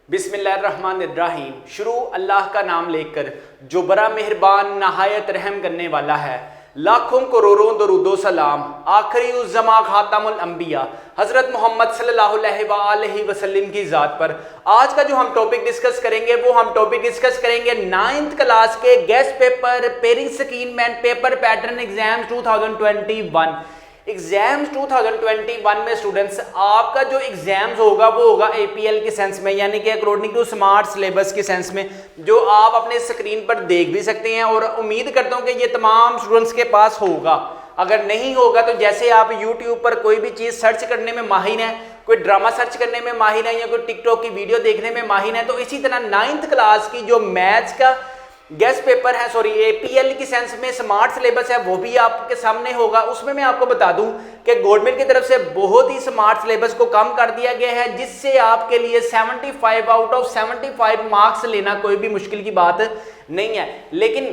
बिस्मिल्लाहिर्रहमानिर्रहीम। शुरू अल्लाह का नाम लेकर जो बड़ा मेहरबान नहायत रहम करने वाला है। लाखों करोड़ों दरूदो सलाम आखिरी उस जमा खातमुल अंबिया हज़रत मोहम्मद सल्लल्लाहु अलैहि वसल्लम की ज़ात पर। आज का जो हम टॉपिक डिस्कस करेंगे वो हम टॉपिक डिस्कस करेंगे 9th क्लास के guess paper pairing scheme and paper pattern exam 2021। Exams 2021 में स्टूडेंट्स आपका जो एग्जाम्स होगा वो होगा एपीएल के सेंस में, यानी कि अकॉर्डिंग टू स्मार्ट सिलेबस के सेंस में, जो आप अपने स्क्रीन पर देख भी सकते हैं और उम्मीद करता हूं कि ये तमाम स्टूडेंट्स के पास होगा। अगर नहीं होगा तो जैसे आप यूट्यूब पर कोई भी चीज़ सर्च करने में माहिर हैं, कोई ड्रामा सर्च करने में माहिर है या कोई टिकटॉक की वीडियो देखने में माहिर है, तो इसी तरह 9th क्लास की जो मैथ्स का गेस्ट पेपर है, सॉरी एपीएल की सेंस में स्मार्ट सिलेबस है, वो भी आपके सामने होगा। उसमें मैं आपको बता दूं कि गवर्नमेंट की तरफ से बहुत ही स्मार्ट सिलेबस को कम कर दिया गया है, जिससे आपके लिए 75 आउट ऑफ 75 मार्क्स लेना कोई भी मुश्किल की बात नहीं है। लेकिन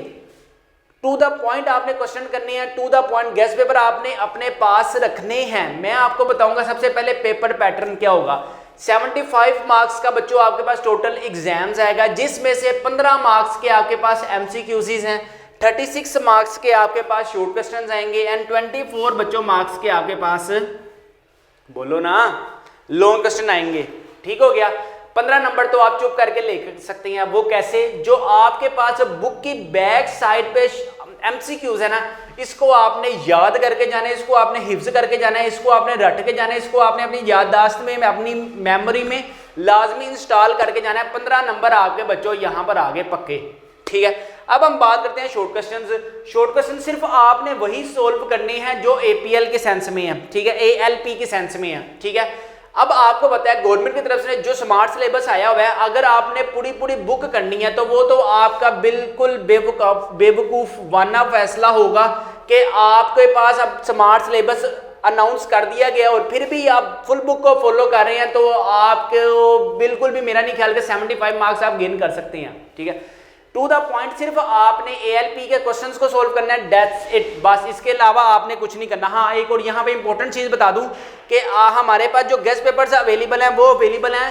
टू द पॉइंट आपने क्वेश्चन करनी है, to the point guess paper आपने अपने पास रखने हैं। मैं आपको बताऊंगा सबसे पहले पेपर पैटर्न क्या होगा। 75 मार्क्स का बच्चों आपके पास टोटल एग्जाम्स आएगा, जिसमें से 15 मार्क्स के आपके पास एमसीक्यूज़ हैं, 36 मार्क्स के आपके पास शॉर्ट क्वेश्चंस आएंगे एंड 24 बच्चों मार्क्स के आपके पास, बोलो ना, लॉन्ग क्वेश्चन आएंगे। ठीक हो गया। 15 नंबर तो आप चुप करके ले सकते हैं। वो कैसे? जो आपके पास बुक की बैक साइड पे एमसीक्यूज है ना, इसको आपने याद करके जाना है, इसको आपने हिफ्ज करके जाना है, इसको आपने रट के जाना है, इसको आपने अपनी याददाश्त में अपनी मेमोरी में लाजमी इंस्टॉल करके जाना है। 15 नंबर आपके बच्चों यहाँ पर आगे पक्के। ठीक है। अब हम बात करते हैं शॉर्ट क्वेश्चंस। शॉर्ट क्वेश्चन सिर्फ आपने वही सोल्व करने हैं जो एपीएल के सेंस में है, ठीक है, एएलपी के सेंस में है। ठीक है। अब आपको पता है गवर्नमेंट की तरफ से जो स्मार्ट सिलेबस आया हुआ है, अगर आपने पूरी बुक करनी है तो वो तो आपका बिल्कुल बेवकूफ वाना फैसला होगा कि आपके पास अब स्मार्ट सिलेबस अनाउंस कर दिया गया और फिर भी आप फुल बुक को फॉलो कर रहे हैं, तो आपको बिल्कुल भी मेरा नहीं ख्याल कि 75 मार्क्स आप गेन कर सकते हैं। ठीक है। टू द पॉइंट सिर्फ आपने एएलपी के क्वेश्चंस को सोल्व करना है, दैट्स इट, बस। इसके अलावा आपने कुछ नहीं करना। हाँ, एक और यहाँ पे इंपॉर्टेंट चीज बता दूं कि हमारे पास जो गेस्ट पेपर्स अवेलेबल हैं वो अवेलेबल हैं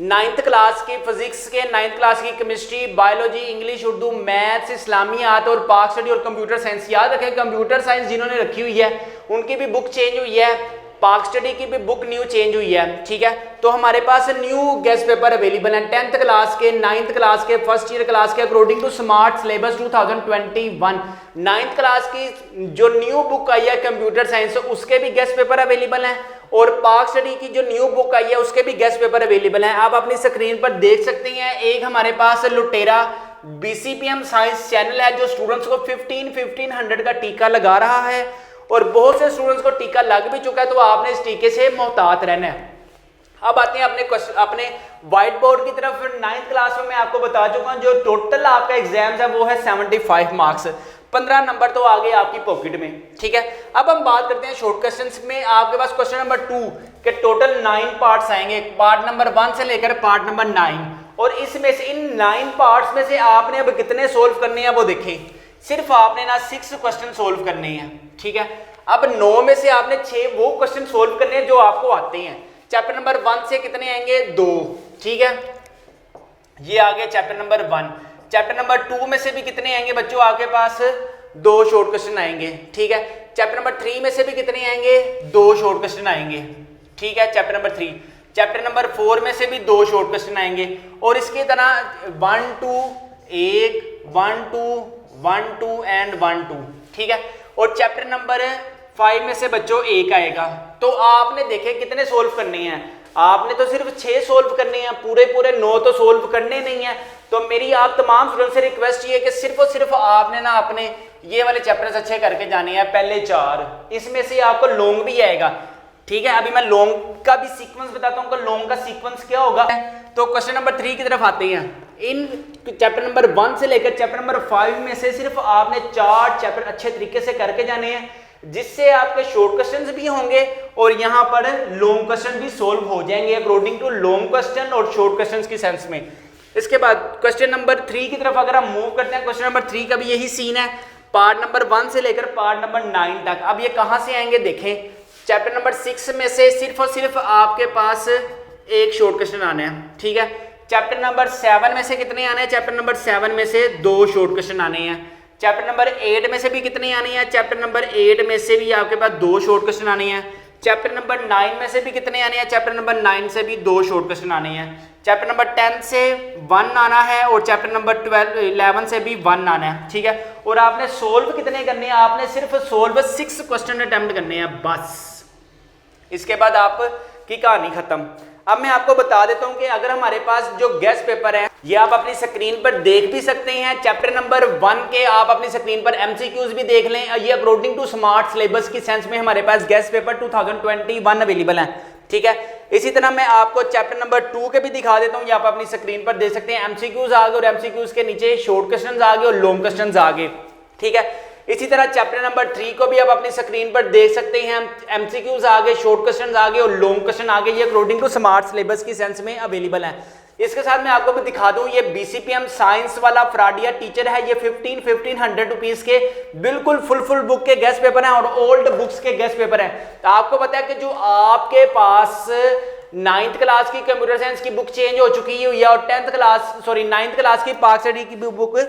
9th क्लास की फिजिक्स के, 9th क्लास की chemistry, biology, English, Urdu, maths, Islamiat और पाक स्टडी और कंप्यूटर साइंस। याद रखें, कंप्यूटर साइंस जिन्होंने रखी हुई है उनकी भी बुक चेंज हुई है, पाक स्टडी की भी बुक न्यू चेंज हुई है। ठीक है। तो हमारे पास न्यू गेस्ट पेपर अवेलेबल हैं 10th क्लास के, 9th क्लास के, फर्स्ट ईयर क्लास के, according to smart syllabus 2021। 9th class की जो न्यू बुक आई है कंप्यूटर साइंस, उसके भी गेस्ट पेपर अवेलेबल हैं और पाक स्टडी की जो न्यू बुक आई है उसके भी गेस्ट पेपर अवेलेबल हैं। आप अपनी स्क्रीन पर देख सकते हैं। एक हमारे पास लुटेरा बीसीपीएम साइंस चैनल है जो स्टूडेंट्स को 1500 का टीका लगा रहा है और बहुत से स्टूडेंट्स को टीका लग भी चुका है, तो आपने इस टीके से मोहतात रहना है। अब आते हैं अपने व्हाइट बोर्ड की तरफ। 9th क्लास में मैं आपको बता चुका हूं जो टोटल आपका एग्जाम है वो है 75 मार्क्स, 15 नंबर तो आ गए आपकी पॉकेट में। ठीक है। अब हम बात करते हैं शॉर्ट क्वेश्चंस में। आपके पास क्वेश्चन नंबर 2 के टोटल 9 पार्ट्स आएंगे, पार्ट नंबर 1 से लेकर पार्ट नंबर 9, और इसमें से इन 9 पार्ट्स में से आपने अब कितने सोल्व करने हैं वो देखें। सिर्फ आपने ना 6 क्वेश्चन सोल्व करने हैं। ठीक है। अब 9 में से आपने 6 वो क्वेश्चन सोल्व करने हैं जो आपको आते हैं। चैप्टर नंबर 1 से कितने आएंगे? 2। ठीक है, ये आ गया चैप्टर नंबर 1। चैप्टर नंबर 2 में से भी कितने आएंगे बच्चों? आपके पास 2 शॉर्ट क्वेश्चन आएंगे। ठीक है। चैप्टर नंबर 3 में से भी कितने आएंगे? 2 शॉर्ट क्वेश्चन आएंगे। ठीक है, चैप्टर नंबर 3। चैप्टर नंबर 4 में से भी 2 शॉर्ट क्वेश्चन आएंगे और इसकी तरह 1 2 1 1 2 1 2 एंड 1 2। ठीक है। और चैप्टर नंबर 5 में से बच्चों 1 आएगा। तो आपने देखे कितने सोल्व करने हैं? आपने तो सिर्फ 6 सोल्व करने हैं, पूरे 9 तो सोल्व करने नहीं है। तो मेरी आप तमाम स्टूडेंट से रिक्वेस्ट ये कि सिर्फ और सिर्फ आपने ना अपने ये वाले चैप्टर्स अच्छे करके जाने हैं, पहले 4। इसमें से आपको लॉन्ग भी आएगा। ठीक है। अभी मैं लॉन्ग का भी सीक्वेंस बताता हूँ कि लॉन्ग का सीक्वेंस क्या होगा। तो क्वेश्चन नंबर 3 की तरफ आते हैं। इन चैप्टर नंबर 1 से लेकर चैप्टर नंबर 5 में से सिर्फ आपने 4 चैप्टर अच्छे तरीके से करके जाने हैं, जिससे आपके शॉर्ट क्वेश्चंस भी होंगे और यहाँ पर लॉन्ग क्वेश्चन भी सोल्व हो जाएंगे अकॉर्डिंग टू लॉन्ग क्वेश्चन और शॉर्ट क्वेश्चंस की सेंस में। इसके बाद क्वेश्चन नंबर 3 की तरफ अगर हम मूव करते हैं, क्वेश्चन नंबर 3 का भी यही सीन है, पार्ट नंबर 1 से लेकर पार्ट नंबर 9 तक। अब ये कहाँ से आएंगे देखें। चैप्टर नंबर 6 में से सिर्फ और सिर्फ आपके पास एक शॉर्ट क्वेश्चन आना है। ठीक है। चैप्टर नंबर 7 में से कितने आने हैं? चैप्टर नंबर 7 में से 2 शॉर्ट क्वेश्चन आने हैं। चैप्टर नंबर 8 में से भी कितने आने हैं? चैप्टर नंबर 8 में से भी आपके पास 2 शॉर्ट क्वेश्चन आने हैं। चैप्टर नंबर 9 में से भी कितने आने हैं? चैप्टर नंबर 9 से भी 2 शॉर्ट क्वेश्चन आने हैं। चैप्टर नंबर 10 से 1 आना है और चैप्टर नंबर 11 से भी 1 आना है, ठीक है। और आपने सोल्व कितने करने हैं? आपने सिर्फ सोल्व 6 क्वेश्चन अटेम्प्ट करने हैं बस, इसके बाद आपकी कहानी खत्म। अब मैं आपको बता देता हूं कि अगर हमारे पास जो गेस्ट पेपर है ये आप अपनी स्क्रीन पर देख भी सकते हैं। चैप्टर नंबर 1 के आप अपनी स्क्रीन पर एमसीक्यूज भी देख लें। ये अकॉर्डिंग टू स्मार्ट सिलेबस की सेंस में हमारे पास गेस्ट पेपर 2021 अवेलेबल है, ठीक है। इसी तरह मैं आपको चैप्टर नंबर 2 के भी दिखा देता हूं, ये आप अपनी स्क्रीन पर देख सकते हैं। एमसीक्यूज आ गए और एमसीक्यूज के नीचे शॉर्ट क्वेश्चन आ गए और लॉन्ग क्वेश्चन आ गए, ठीक है। इसी तरह चैप्टर नंबर 3 को भी आप अपनी स्क्रीन पर देख सकते हैं। एमसीक्यूज आ गए, शॉर्ट क्वेश्चन आ गए और लॉन्ग क्वेश्चन आ गए। ये अकॉर्डिंग टू स्मार्ट सिलेबस की सेंस में अवेलेबल है। इसके साथ मैं आपको भी दिखा दूं, ये बीसीपीएम साइंस वाला फ्राडिया टीचर है। ये 1500 रुपीज के बिल्कुल फुल बुक के गेस्ट पेपर हैं और ओल्ड बुक्स के गेस्ट पेपर हैं। तो आपको पता है कि जो आपके पास 9th क्लास की कंप्यूटर साइंस की बुक चेंज हो चुकी हुई है और 9th क्लास की पाक स्टडी की बुक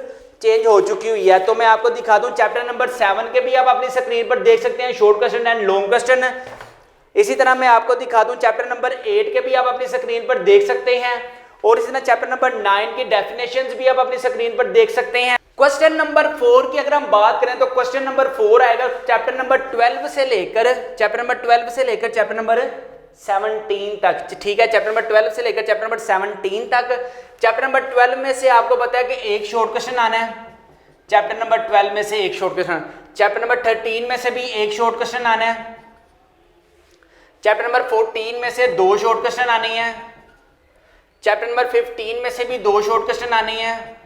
चेंज हो चुकी हुई है। तो मैं आपको दिखा दूं, चैप्टर नंबर 7 के भी आप अपनी स्क्रीन पर देख सकते हैं, short question and long question. इसी तरह मैं आपको दिखा दूं, चैप्टर नंबर 8 के भी आप अपनी स्क्रीन पर देख सकते हैं और इसी तरह चैप्टर नंबर 9 की डेफिनेशंस भी आप अपनी स्क्रीन पर देख सकते हैं। क्वेश्चन नंबर 4 की अगर हम बात करें तो क्वेश्चन नंबर 4 आएगा चैप्टर नंबर 12 से लेकर चैप्टर नंबर 17 तक, ठीक है। चैप्टर नंबर 12 से लेकर चैप्टर नंबर 17 तक। चैप्टर नंबर 12 में से आपको पता है कि एक शॉर्ट क्वेश्चन आना है। चैप्टर नंबर 12 में से एक शॉर्ट क्वेश्चन, चैप्टर नंबर 13 में से भी एक शॉर्ट क्वेश्चन आना है। चैप्टर नंबर 14 में से 2 शॉर्ट क्वेश्चन आने हैं। चैप्टर नंबर 15 में से भी 2 शॉर्ट क्वेश्चन आने हैं।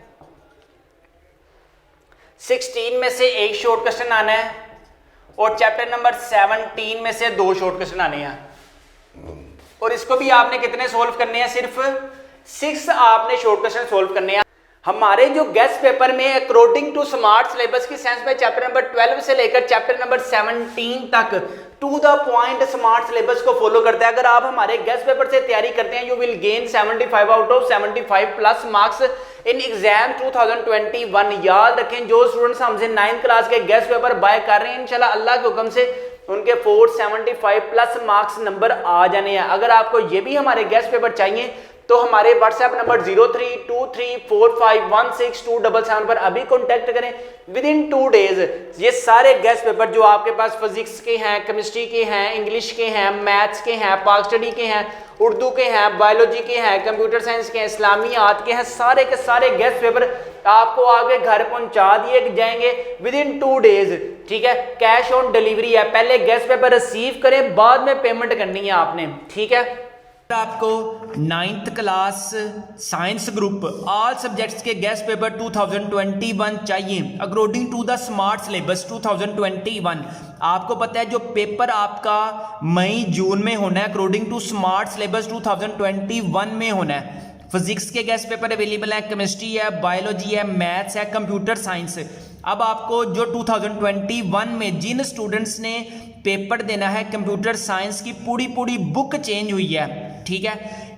16 में से एक शॉर्ट क्वेश्चन आना है और चैप्टर नंबर 17 में से 2 शॉर्ट क्वेश्चन आने हैं। और इसको भी आपने कितने सोल्व करने हैं? सिर्फ 6 आपने शॉर्ट क्वेश्चन सोल्व करने हैं। हमारे जो गेस्ट पेपर में अकॉर्डिंग टू स्मार्ट सिलेबस की सेंस में चैप्टर नंबर 12 से लेकर चैप्टर नंबर 17 तक to the point smart syllabus को फॉलो करता है। अगर आप हमारे गेस्ट पेपर से तैयारी करते हैं, you will gain 75 out of 75 plus marks in exam 2021। याद रखें, जो स्टूडेंट्स हमसे 9th क्लास के गेस्ट पेपर बाय कर रहे हैं, इंशाल्लाह अल्लाह के हुक्म से उनके 475 प्लस मार्क्स नंबर आ जाने हैं। अगर आपको ये भी हमारे गेस्ट पेपर चाहिए तो हमारे व्हाट्सएप नंबर 0323451677 पर अभी कॉन्टैक्ट करें। विद इन 2 डेज ये सारे गेस्ट पेपर जो आपके पास फिजिक्स के हैं, केमिस्ट्री के हैं, इंग्लिश के हैं, मैथ्स के हैं, पाक स्टडी के हैं, उर्दू के हैं, बायोलॉजी के हैं, कंप्यूटर साइंस के हैं, इस्लामियात के हैं, सारे के सारे गेस्ट पेपर आपको आगे घर पहुंचा दिए जाएंगे विद इन 2 डेज, ठीक है। कैश ऑन डिलीवरी है, पहले गेस्ट पेपर रिसीव करें, बाद में पेमेंट करनी है आपने, ठीक है। आपको 9th class science group all subjects के गेस्ट पेपर 2021 चाहिए according to the smart syllabus 2021। आपको पता है जो पेपर आपका मई जून में होना है अकॉर्डिंग टू स्मार्ट सिलेबस 2021 में होना है। फिजिक्स के गेस्ट पेपर अवेलेबल है, केमिस्ट्री है, बायोलॉजी है, मैथ्स है, कंप्यूटर साइंस। अब आपको जो 2021 में जिन स्टूडेंट्स ने पेपर देना है, कंप्यूटर साइंस की पूरी बुक चेंज हुई है, ठीक है।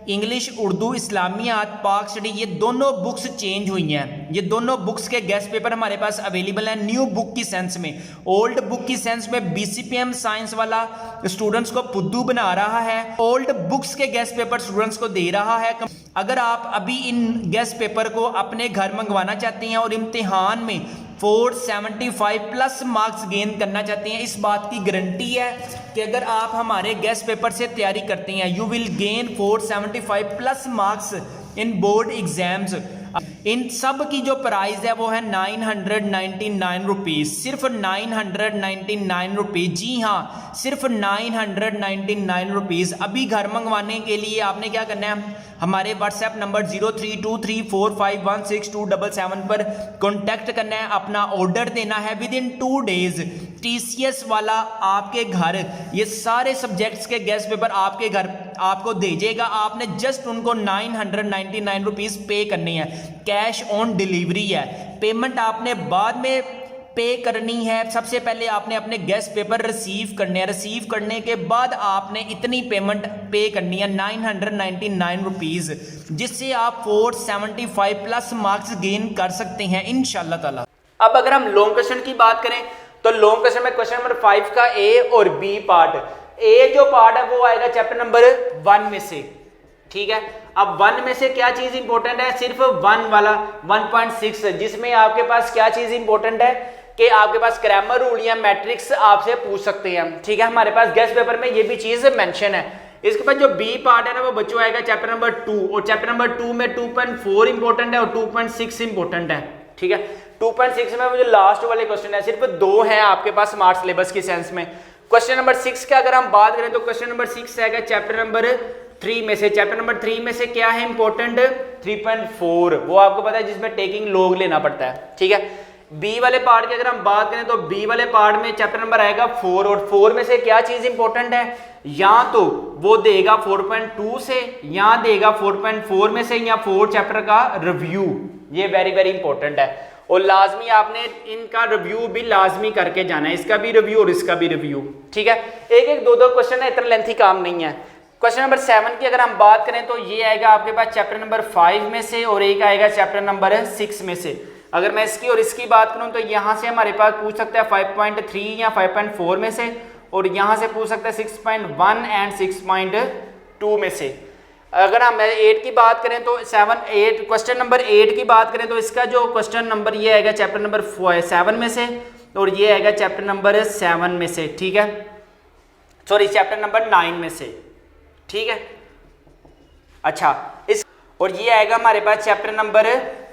इंग्लिश, उर्दू, इस्लामियात, पाक स्टडी, ये दोनों बुक्स चेंज हुई हैं। ये दोनों बुक्स के गेस्ट पेपर हमारे पास अवेलेबल हैं न्यू बुक की सेंस में। ओल्ड बुक की सेंस में बीसीपीएम साइंस वाला स्टूडेंट्स को फुद्दू बना रहा है, ओल्ड बुक्स के गेस्ट पेपर स्टूडेंट्स को दे रहा है। अगर आप अभी इन गेस्ट पेपर को अपने घर मंगवाना चाहते हैं और इम्तिहान में 475 प्लस मार्क्स गेन करना चाहते हैं, इस बात की गारंटी है कि अगर आप हमारे गेस्ट पेपर से तैयारी करते हैं, you will gain 475 plus marks in board exams. इन सब की जो प्राइस है वो है 999 रुपीज़, सिर्फ 999 रुपीज़। जी हाँ, सिर्फ 999 रुपीज़। अभी घर मंगवाने के लिए आपने क्या करना है, हमारे व्हाट्सएप नंबर 0323451677 पर कॉन्टैक्ट करना है, अपना ऑर्डर देना है। विद इन 2 डेज टीसीएस वाला आपके घर ये सारे सब्जेक्ट्स के गेस्ट पेपर आपके घर आपको भेजेगा। आपने जस्ट उनको 999 रुपीज़ पे करनी है, कैश ऑन डिलीवरी है। पेमेंट आपने बाद में पे करनी है, सबसे पहले आपने अपने गेस्ट पेपर रिसीव करने हैं। रिसीव करने के बाद आपने इतनी पेमेंट पे करनी है 999 रुपीज़, जिससे आप 475 प्लस मार्क्स गेन कर सकते हैं इंशाल्लाह ताला। अब अगर हम लॉन्ग क्वेश्चन की बात करें तो लॉन्ग क्वेश्चन में क्वेश्चन नंबर 5 का ए और बी पार्ट, ए जो पार्ट है वो आएगा चैप्टर नंबर 1 में से, ठीक है। अब 1 में से क्या चीज इंपॉर्टेंट है, सिर्फ 1 वाला 1.6, जिसमें आपके पास क्या चीज इंपॉर्टेंट है कि आपके पास ग्रामर रूल या मैट्रिक्स आपसे पूछ सकते हैं, ठीक है। हमारे पास गेस्ट पेपर में ये भी चीज मेंशन है। इसके बाद जो बी पार्ट है ना वो बच्चों आएगा चैप्टर नंबर 2, और चैप्टर नंबर 2 में 2.4 इंपॉर्टेंट है और 2.6 इंपॉर्टेंट है, ठीक है। 2.6 में जो लास्ट वाले क्वेश्चन है सिर्फ 2 हैं आपके पास स्मार्ट सिलेबस की सेंस में। क्वेश्चन नंबर 6 का अगर हम बात करें तो क्वेश्चन नंबर 6 आएगा चैप्टर नंबर 3 में से। चैप्टर नंबर 3 में से क्या है इंपॉर्टेंट, 3.4, वो आपको पता है जिसमें टेकिंग लॉग लेना पड़ता है, ठीक है। बी वाले पार्ट की अगर हम बात करें तो बी वाले पार्ट में चैप्टर नंबर आएगा 4, और 4 में से क्या चीज इंपॉर्टेंट है, या तो वो देगा 4.2 से, या देगा 4.4 में से, या 4 चैप्टर का रिव्यू, ये वेरी वेरी इंपॉर्टेंट है। और लाजमी आपने इनका रिव्यू भी लाजमी करके जाना है, इसका भी रिव्यू और इसका भी रिव्यू, ठीक है। एक एक दो क्वेश्चन है, इतना लेंथी काम नहीं है। क्वेश्चन नंबर 7 की अगर हम बात करें तो ये आएगा आपके पास चैप्टर नंबर 5 में से, और एक आएगा चैप्टर नंबर 6 में से। अगर मैं इसकी और इसकी बात करूं तो यहाँ से हमारे पास पूछ सकता है 5.3 या 5.4 में से, और यहाँ से पूछ सकता है 6.1 एंड 6.2 में से। अगर हम 8 की बात करें तो 8 क्वेश्चन नंबर 8 की बात करें तो इसका जो क्वेश्चन नंबर ये आएगा चैप्टर नंबर 7 में से, और ये आएगा चैप्टर नंबर 7 में से, ठीक है, सॉरी चैप्टर नंबर 9 में से, ठीक है। अच्छा, इस और ये आएगा हमारे पास चैप्टर नंबर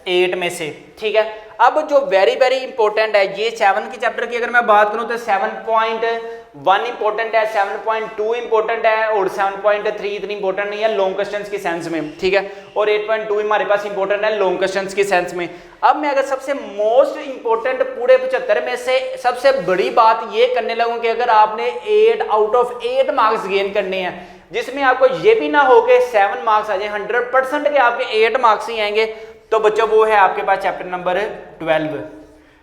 8 में से, ठीक है। अब जो वेरी वेरी इंपॉर्टेंट है, ये 7 की चैप्टर की अगर मैं बात करूं तो 7.1 इंपॉर्टेंट है, 7.2 इंपॉर्टेंट है, और 7.3 इतनी इंपॉर्टेंट नहीं है लॉन्ग क्वेश्चंस की सेंस में, ठीक है, और 8.2 हमारे पास इंपॉर्टेंट है लॉन्ग क्वेश्चंस की सेंस में। अब मैं अगर सबसे मोस्ट इंपॉर्टेंट पूरे 75 में से सबसे बड़ी बात ये करने लगूं कि अगर आपने 8 आउट ऑफ 8 मार्क्स गेन करने हैं, जिसमें आपको ये भी ना हो कि 7 मार्क्स आ जाए, 100% के आपके 8 मार्क्स ही आएंगे, तो बच्चों वो है आपके पास चैप्टर नंबर 12।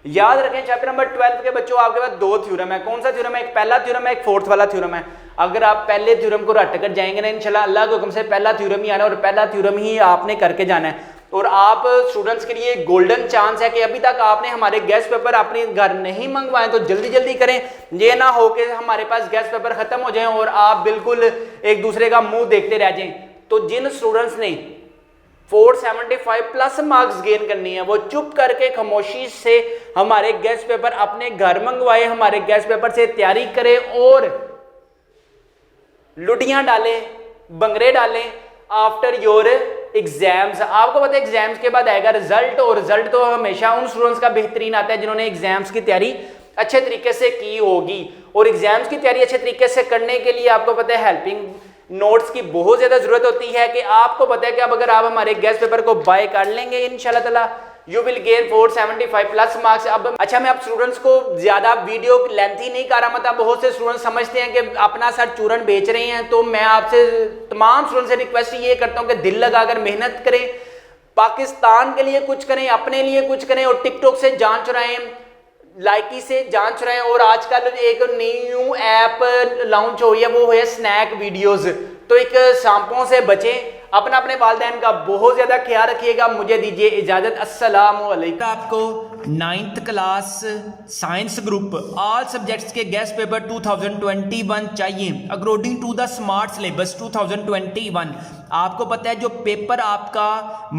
याद रखें चैप्टर नंबर 12 के बच्चों आपके पास 2 थ्योरम है। कौन सा थ्योरम है, एक पहला थ्योरम है, एक फोर्थ वाला थ्योरम है। अगर आप पहले थ्योरम को रट कर जाएंगे ना इंशाल्लाह अल्लाह के हुक्म से पहला थ्योरम ही आना, और पहला थ्योरम ही आपने करके जाना है। और आप स्टूडेंट्स के लिए गोल्डन चांस है कि अभी तक आपने हमारे गेस्ट पेपर अपने घर नहीं मंगवाए तो जल्दी जल्दी करें, ये ना हो कि हमारे पास गेस्ट पेपर खत्म हो जाए और आप बिल्कुल एक दूसरे का मुंह देखते रह जाएं। तो जिन स्टूडेंट्स ने 475 प्लस मार्क्स गेन करनी है वो चुप करके खामोशी से हमारे गेस्ट पेपर अपने घर मंगवाए, हमारे गेस्ट पेपर से तैयारी करें और लुटियां डालें, बंगरे डालें आफ्टर योर एग्जाम्स। आपको पता है एग्जाम्स के बाद आएगा रिजल्ट, और रिजल्ट तो हमेशा उन स्टूडेंट्स का बेहतरीन आता है जिन्होंने एग्जाम्स की तैयारी अच्छे तरीके से की होगी। और एग्जाम्स की तैयारी अच्छे तरीके से करने के लिए आपको पता है हेल्पिंग नोट्स की बहुत ज्यादा जरूरत होती है। कि आपको पता है कि अब अगर आप हमारे गेस्ट पेपर को बाय कर लेंगे इंशाल्लाह ताला you will gain 475 plus marks. अब अच्छा, मैं आप स्टूडेंट्स को ज्यादा वीडियो लेंथी नहीं कर रहा, मतलब बहुत से स्टूडेंट्स समझते हैं कि अपना सर चूरन बेच रहे हैं। तो मैं आपसे तमाम स्टूडेंट्स से रिक्वेस्ट ये करता हूं कि दिल लगाकर मेहनत करें, पाकिस्तान के लिए कुछ करें, अपने लिए कुछ करें, और टिकटॉक से जान चुराएं, लाइकी से जान चुराएं। और आजकल एक न्यू ऐप लॉन्च हुई है, वो है स्नैक वीडियोस। तो एक सांपों से बचें, अपना अपने वालिदैन का बहुत ज्यादा ख्याल रखिएगा। मुझे दीजिए इजाजत, अस्सलाम वालेकुम। आपको 9th class science group all subjects के गेस्ट पेपर 2021 चाहिए according to the smart syllabus 2021। आपको पता है जो पेपर आपका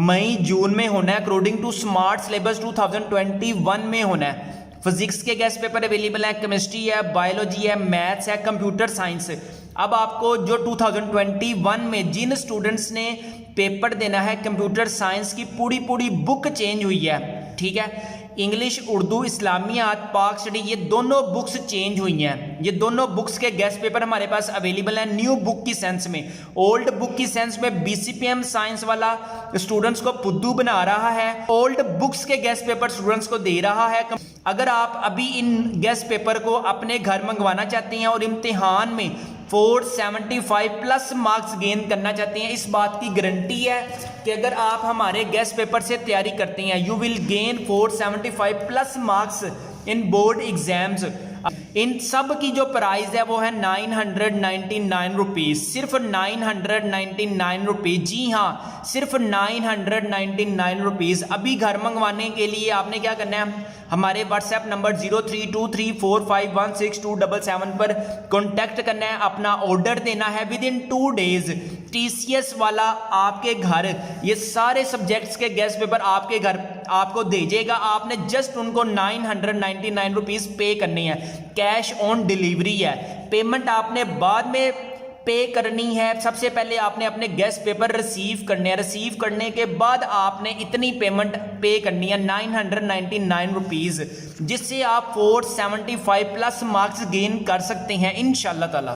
मई जून में होना है अकॉर्डिंग टू स्मार्ट सिलेबस 2021 में होना है। फिजिक्स के गेस्ट पेपर अवेलेबल है, केमिस्ट्री है, बायोलॉजी है, मैथ्स है, कंप्यूटर साइंस। अब आपको जो 2021 में जिन स्टूडेंट्स ने पेपर देना है कंप्यूटर साइंस की पूरी बुक चेंज हुई है, ठीक है। इंग्लिश, उर्दू, इस्लामियात, पाक स्टडी, ये दोनों बुक्स चेंज हुई हैं। ये दोनों बुक्स के गेस्ट पेपर हमारे पास अवेलेबल हैं न्यू बुक की सेंस में। ओल्ड बुक की सेंस में BCPM साइंस वाला स्टूडेंट्स को फुद्दू बना रहा है, ओल्ड बुक्स के गेस्ट पेपर स्टूडेंट्स को दे रहा है। अगर आप अभी इन गेस्ट पेपर को अपने घर मंगवाना चाहते हैं और इम्तिहान में 475 प्लस मार्क्स गेन करना चाहते हैं, इस बात की गारंटी है कि अगर आप हमारे गेस्ट पेपर से तैयारी करते हैं you will gain 475 plus marks in board exams. इन सब की जो प्राइस है वो है 999 रुपीज़, सिर्फ 999 रुपीज़। जी हाँ, सिर्फ 999 रुपीज़। अभी घर मंगवाने के लिए आपने क्या करना है, हमारे व्हाट्सएप नंबर 0323451677 पर कॉन्टैक्ट करना है, अपना ऑर्डर देना है। विद इन 2 डेज TCS वाला आपके घर ये सारे सब्जेक्ट्स के गेस्ट पेपर आपके घर आपको भेजेगा। आपने जस्ट उनको 999 रुपीज़ पे करनी है, कैश ऑन डिलीवरी है। पेमेंट आपने बाद में पे करनी है, सबसे पहले आपने अपने गेस्ट पेपर रिसीव करने हैं, रिसीव करने के बाद आपने इतनी पेमेंट पे करनी है 999 रुपीज़, जिससे आप 475 प्लस मार्क्स गेन कर सकते हैं इंशाल्लाह ताला।